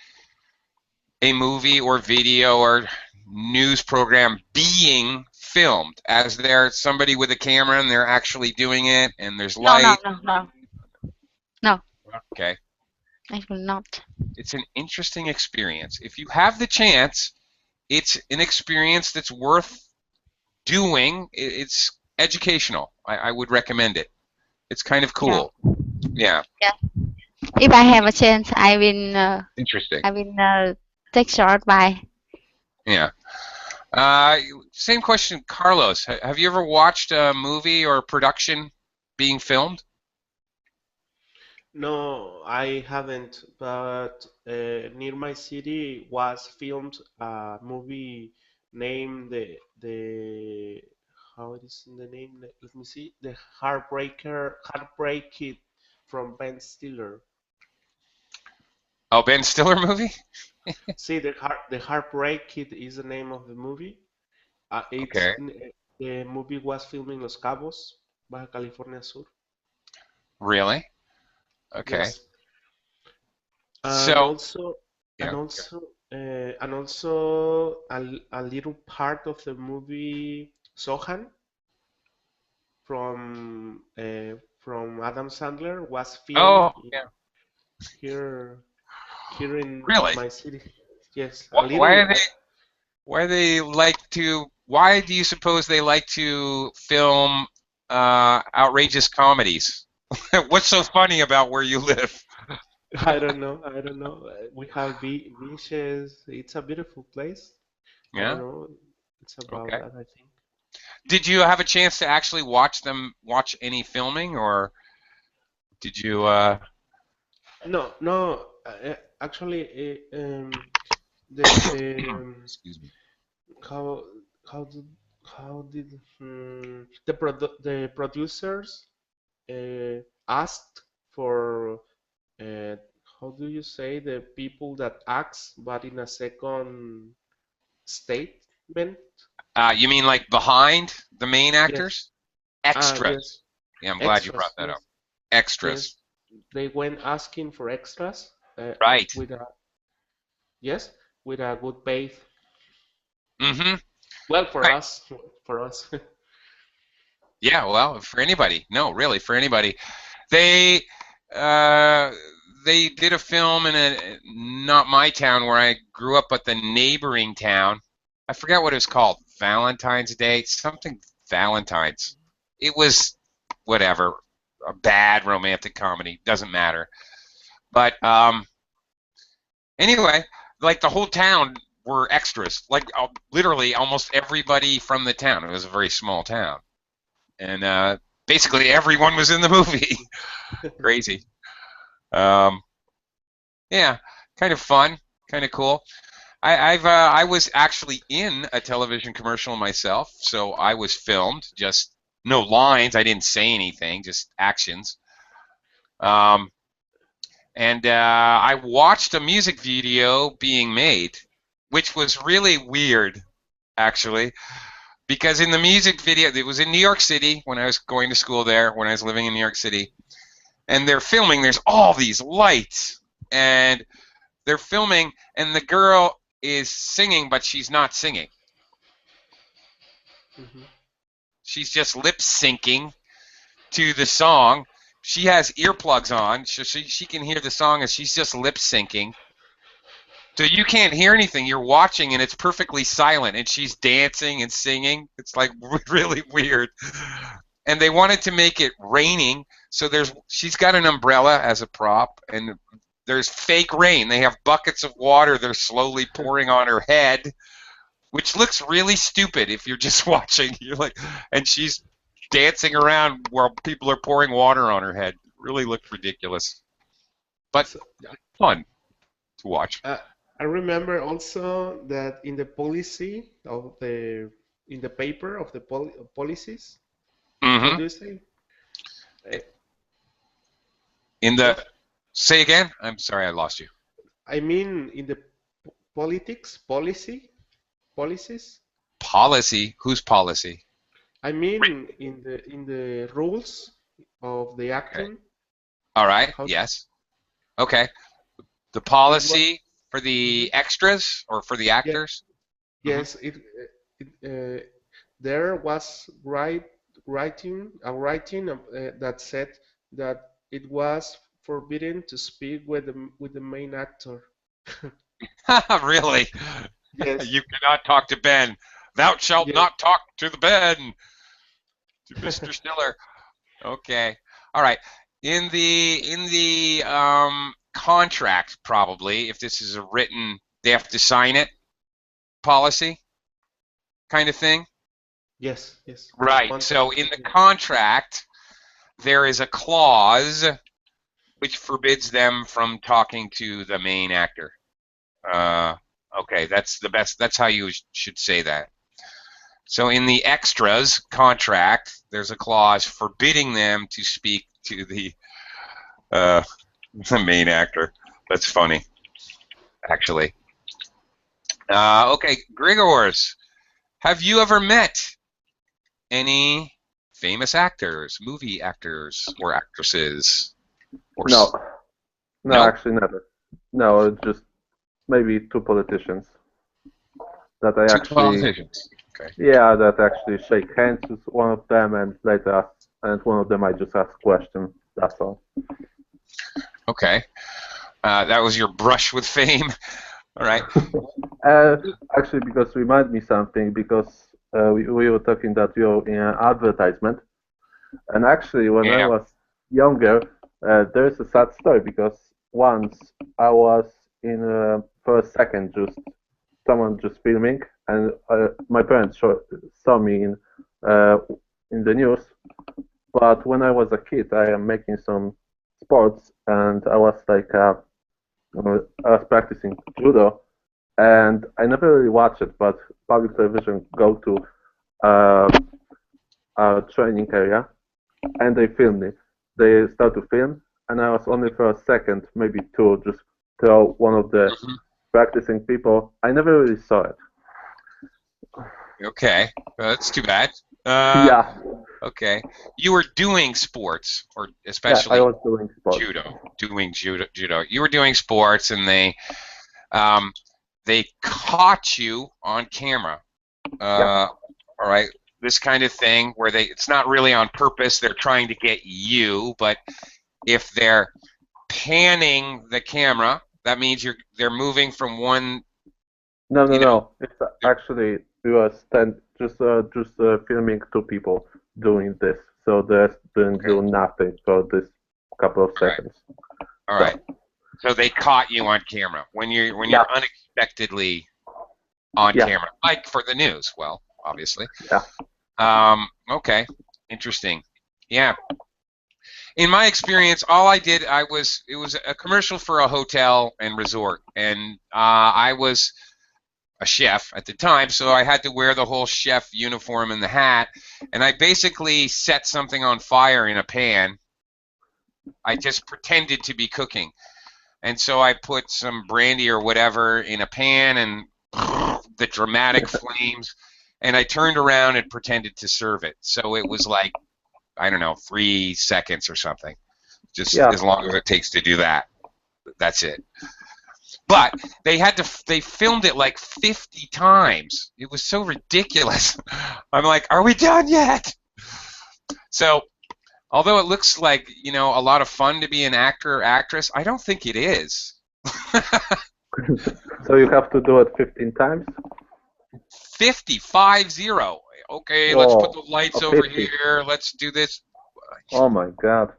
Speaker 1: a movie or video or news program being filmed as there's somebody with a camera and they're actually doing it and there's
Speaker 3: No, no,
Speaker 1: light?
Speaker 3: no, no, no.
Speaker 1: Okay.
Speaker 3: I will not.
Speaker 1: It's an interesting experience. If you have the chance, it's an experience that's worth doing. It's educational. I would recommend it. It's kind of
Speaker 3: Yeah.
Speaker 1: cool. Yeah.
Speaker 3: Yeah. If I have a chance, I will.
Speaker 1: Interesting.
Speaker 3: I will take short by.
Speaker 1: Yeah. Same question, Carlos. Have you ever watched a movie or production being filmed?
Speaker 5: No, I haven't, but near my city was filmed a movie named the how it is in the name? Let me see. The Heartbreak Kid from Ben Stiller.
Speaker 1: Oh, Ben Stiller movie?
Speaker 5: See, the Heartbreak Kid is the name of the movie.
Speaker 1: Okay.
Speaker 5: The movie was filmed in Los Cabos, Baja California Sur.
Speaker 1: Really? Okay.
Speaker 5: Yes, and
Speaker 1: So,
Speaker 5: also and
Speaker 1: yeah.
Speaker 5: also and also a little part of the movie Sohan from Adam Sandler was filmed
Speaker 1: Oh,
Speaker 5: in,
Speaker 1: yeah.
Speaker 5: here here in
Speaker 1: Really?
Speaker 5: my city. Yes, a
Speaker 1: Why
Speaker 5: little.
Speaker 1: are they? Why they like to? Why do you suppose they like to film outrageous comedies? What's so funny about where you live?
Speaker 5: I don't know. I don't know. We have beaches. It's a beautiful place. I don't
Speaker 1: Yeah.
Speaker 5: know. It's about
Speaker 1: Okay.
Speaker 5: that, I think.
Speaker 1: Did you have a chance to actually watch any filming, or did you?
Speaker 5: No, no. Actually, the
Speaker 1: Excuse me.
Speaker 5: how how did the producers asked for uh, how do you say, the people that acts but in a second statement?
Speaker 1: You mean like behind the main
Speaker 5: Yes.
Speaker 1: actors?
Speaker 5: Yes.
Speaker 1: Extras. Yeah, I'm glad you
Speaker 5: Extras.
Speaker 1: brought that up.
Speaker 5: Yes.
Speaker 1: Extras.
Speaker 5: Yes. They went asking for extras
Speaker 1: Right.
Speaker 5: with a, yes, with a good pay.
Speaker 1: Mm-hmm.
Speaker 5: Well, for
Speaker 1: Right.
Speaker 5: us, for us.
Speaker 1: Yeah, well, for anybody. No, really, for anybody. They uh, they did a film in a not my town where I grew up, but the neighboring town. I forget what it was called. Valentine's Day, something Valentine's. It was whatever, a bad romantic comedy. Doesn't matter. But anyway, like the whole town were extras. Like literally almost everybody from the town. It was a very small town, and basically everyone was in the movie. Crazy. Um, yeah, kind of fun, kind of cool. I was actually in a television commercial myself, so I was filmed. Just no lines. I didn't say anything, just actions. Um, and I watched a music video being made, which was really weird, actually, because in the music video, it was in New York City when I was going to school there, when I was living in New York City, and they're filming. There's all these lights, and they're filming, and the girl is singing, but she's not singing.
Speaker 5: Mhm.
Speaker 1: She's just lip syncing to the song. She has earplugs on, so she can hear the song, and she's just lip syncing. So you can't hear anything. You're watching, and it's perfectly silent, and she's dancing and singing. It's like really weird. And they wanted to make it raining, so she's got an umbrella as a prop, and there's fake rain. They have buckets of water they're slowly pouring on her head, which looks really stupid if you're just watching. You're like, and she's dancing around while people are pouring water on her head. It really looked ridiculous, but
Speaker 5: So,
Speaker 1: fun to watch.
Speaker 5: I remember also that in the policy of the in the paper of the policies, how
Speaker 1: Hmm.
Speaker 5: do you say? Uh,
Speaker 1: In
Speaker 5: yes,
Speaker 1: the Say again. I'm sorry, I lost you.
Speaker 5: I mean in the politics policies.
Speaker 1: Policy. Whose policy?
Speaker 5: I mean in the rules of the
Speaker 1: Okay.
Speaker 5: acting.
Speaker 1: All right.
Speaker 5: How
Speaker 1: Yes. Okay. The
Speaker 5: it was?
Speaker 1: policy for
Speaker 5: Mhm.
Speaker 1: the extras or for the
Speaker 5: Yeah,
Speaker 1: actors? Hmm.
Speaker 5: yes. It there was writing that said that it was forbidden to speak with the main actor.
Speaker 1: Really?
Speaker 5: Yes,
Speaker 1: You cannot talk to Ben. Thou shalt
Speaker 5: yes.
Speaker 1: not talk to the Ben, to Mr. Stiller. Okay. All right. In the contract, probably, if this is a written, they have to sign it policy kind of thing.
Speaker 5: Yes, yes. In the
Speaker 1: Right.
Speaker 5: contract.
Speaker 1: So in the contract, there is a clause which forbids them from talking to the main actor. Uh, okay, that's the best. That's how you should say that. So in the extras contract, there's a clause forbidding them to speak to uh, the main actor. That's funny, actually. Okay, Grigors, have you ever met any famous actors, movie actors, or actresses? Or
Speaker 4: No, no,
Speaker 1: no?
Speaker 4: actually never. No, just maybe two politicians that I
Speaker 1: Two
Speaker 4: actually,
Speaker 1: politicians. Okay.
Speaker 4: yeah, that actually shake hands with one of them and later ask, and one of them I just ask questions. That's all.
Speaker 1: Okay. That was your brush with fame. All right.
Speaker 4: Uh, Actually, because remind me something, because we were talking that you're in an advertisement, and actually when I
Speaker 1: Yeah.
Speaker 4: was younger, there's a sad story because once I was in for a second just someone just filming, and my parents saw me uh, in the news. But when I was a kid, I am making some sports, and I was like I was practicing judo, and I never really watched it, but public television go to uh, a training area and they film it. They start to film, and I was only for a second, maybe two, just throw one of the practicing people. I never really saw it.
Speaker 1: Okay, that's too bad.
Speaker 4: Yeah.
Speaker 1: Okay, you were doing sports, or
Speaker 4: Yeah,
Speaker 1: especially
Speaker 4: I was doing sports.
Speaker 1: judo. You were doing sports, and they caught you on camera. All right, this kind of thing where it's not really on purpose. They're trying to get you, but if they're panning the camera, that means they're moving from one.
Speaker 4: No. It's actually we were just filming two people doing this, so they didn't do nothing for this couple of seconds.
Speaker 1: All right. So they caught you on camera when you're unexpectedly on camera, like for the news. Well, obviously.
Speaker 4: Yeah.
Speaker 1: Okay. Interesting. Yeah. In my experience, all I did, it was a commercial for a hotel and resort, and I was a chef at the time, so I had to wear the whole chef uniform and the hat, and I basically set something on fire in a pan. I just pretended to be cooking, and so I put some brandy or whatever in a pan and the dramatic flames, and I turned around and pretended to serve it. So it was like, I don't know, 3 seconds or something, just as long as it takes to do that. That's it. But they filmed it like 50 times. It was so ridiculous. I'm like, are we done yet? So, although it looks like, a lot of fun to be an actor or actress, I don't think it is.
Speaker 4: So you have to do it 15 times?
Speaker 1: 50. Okay, let's put the lights over here. Let's do this.
Speaker 4: Oh my God.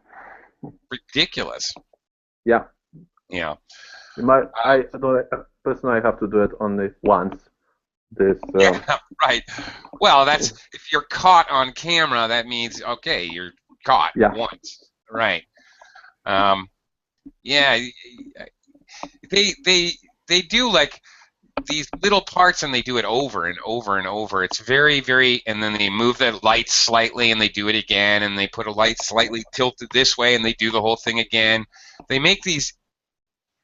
Speaker 1: Ridiculous.
Speaker 4: Yeah.
Speaker 1: Yeah.
Speaker 4: Personally, I have to do it only once.
Speaker 1: Yeah, right. Well, that's if you're caught on camera, that means okay, you're caught once, right? Yeah, they do like these little parts, and they do it over and over and over. It's very, very, and then they move the lights slightly, and they do it again, and they put a light slightly tilted this way, and they do the whole thing again. They make these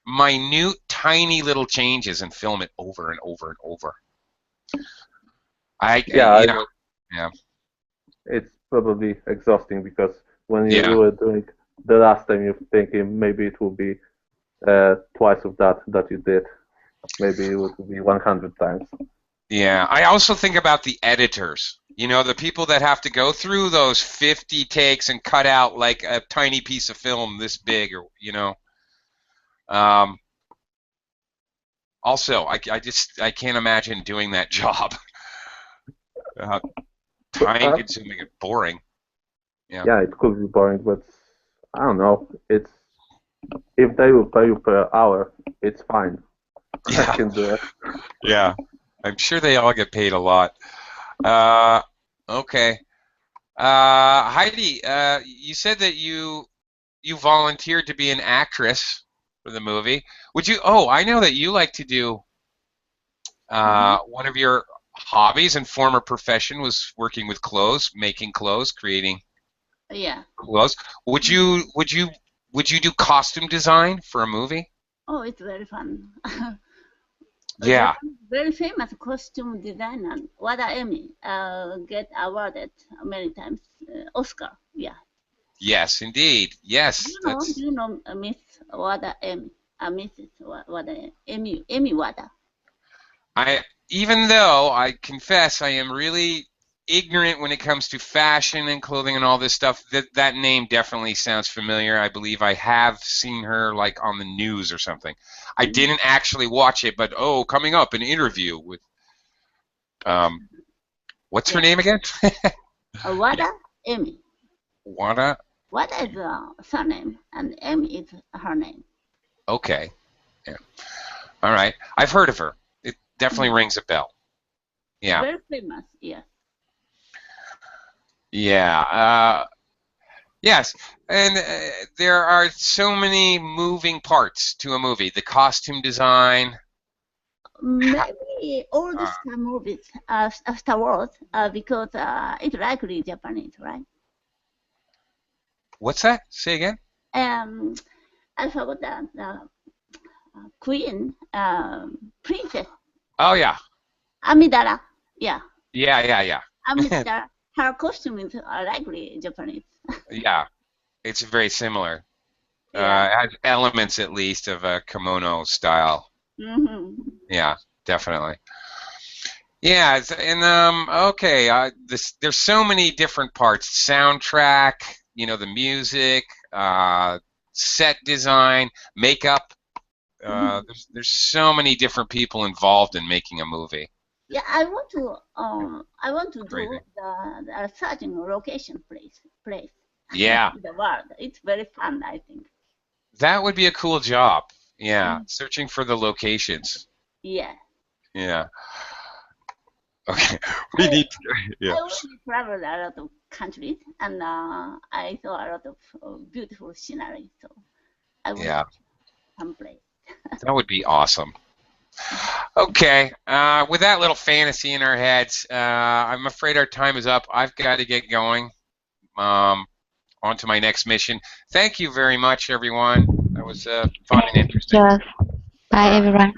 Speaker 1: minute, tiny little changes and film it over and over and over. Yeah.
Speaker 4: It's probably exhausting because when you were doing the last time, you're thinking maybe it will be twice of that you did. Maybe it would be 100 times.
Speaker 1: Yeah, I also think about the editors. The people that have to go through those 50 takes and cut out like a tiny piece of film this big, or Also, I can't imagine doing that job. Time-consuming and boring.
Speaker 4: Yeah, it could be boring, but I don't know. If they will pay you per hour, it's fine.
Speaker 1: Yeah.
Speaker 4: I can do it.
Speaker 1: Yeah, I'm sure they all get paid a lot. Okay. Heidi, you said that you volunteered to be an actress for the movie. Would you? Oh, I know that you like to do. One of your hobbies and former profession was working with clothes, making clothes, creating.
Speaker 2: Yeah.
Speaker 1: Clothes. Would you do costume design for a movie?
Speaker 2: Oh, it's very fun.
Speaker 1: Yeah.
Speaker 2: Very famous costume designer, Wada Emi, get awarded many times, Oscar. Yeah.
Speaker 1: Yes, indeed. Yes.
Speaker 2: Do you know Miss Wada Emi? Mrs. Wada Emi Wada.
Speaker 1: Even though I confess I am really ignorant when it comes to fashion and clothing and all this stuff, that name definitely sounds familiar. I believe I have seen her like on the news or something. I didn't actually watch it, but coming up, an interview with what's her name again?
Speaker 2: Wada Emi.
Speaker 1: Wada?
Speaker 2: Wada is a surname, and Emi is her name.
Speaker 1: Okay. Yeah. All right. I've heard of her. It definitely rings a bell. Yeah.
Speaker 2: Very famous, yes.
Speaker 1: Yeah. Yes. And there are so many moving parts to a movie. The costume design.
Speaker 2: Maybe all the Star movies, Star Wars, because it's likely Japanese, right?
Speaker 1: What's that? Say again.
Speaker 2: I forgot the queen, princess
Speaker 1: Oh yeah,
Speaker 2: Amidala. Yeah,
Speaker 1: yeah.
Speaker 2: Amidala. Her costume is likely Japanese.
Speaker 1: Yeah, it's very similar.
Speaker 2: Yeah.
Speaker 1: It has elements at least of a kimono style. Yeah, definitely. Yeah, and okay, there's so many different parts. Soundtrack, the music, set design, makeup. There's so many different people involved in making a movie.
Speaker 2: Yeah, I want to
Speaker 1: Crazy.
Speaker 2: do the searching location place
Speaker 1: Yeah,
Speaker 2: in the world. It's very fun, I think.
Speaker 1: that would be a cool job. Yeah, searching for the locations.
Speaker 2: Yeah.
Speaker 1: Yeah. Okay. We need to,
Speaker 2: I
Speaker 1: yeah.
Speaker 2: already traveled a lot of countries, and I saw a lot of beautiful scenery. So I want
Speaker 1: Yeah,
Speaker 2: to someplace.
Speaker 1: that would be awesome. Okay, with that little fantasy in our heads, I'm afraid our time is up. I've got to get going. On to my next mission. Thank you very much, everyone. That was fun and interesting.
Speaker 3: Yes. Bye, everyone.